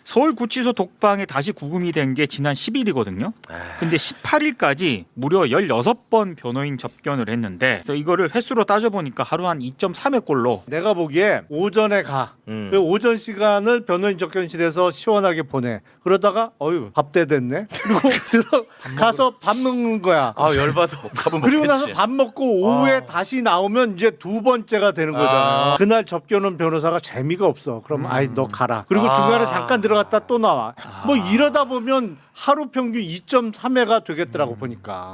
서울구치소 독방에 다시 구금이 된 게 지난 10일이거든요. 근데 18일까지 무려 16번 변호인 접견을 했는데 그래서 이거를 횟수로 따져보니까 하루 한 2.3회꼴로 내가 보기에 오전에 가. 그 오전 시간을 변호인 접견실에서 시원하게 보내. 그러다가 어휴 밥때 됐네. 그리고 들어가서 밥 먹는 거야. 아 열받아. 밥은 그리고 나서 먹겠지. 밥 먹고 오후에 다시 나오면 이제 두 번째가 되는 거잖아. 그날 접견은 변호사가 재미가 없어. 그럼 아이 너 가라. 그리고 중간에 잠깐 들어갔다 또 나와. 뭐 이러다 보면 하루 평균 2.3회가 되겠더라고 보니까.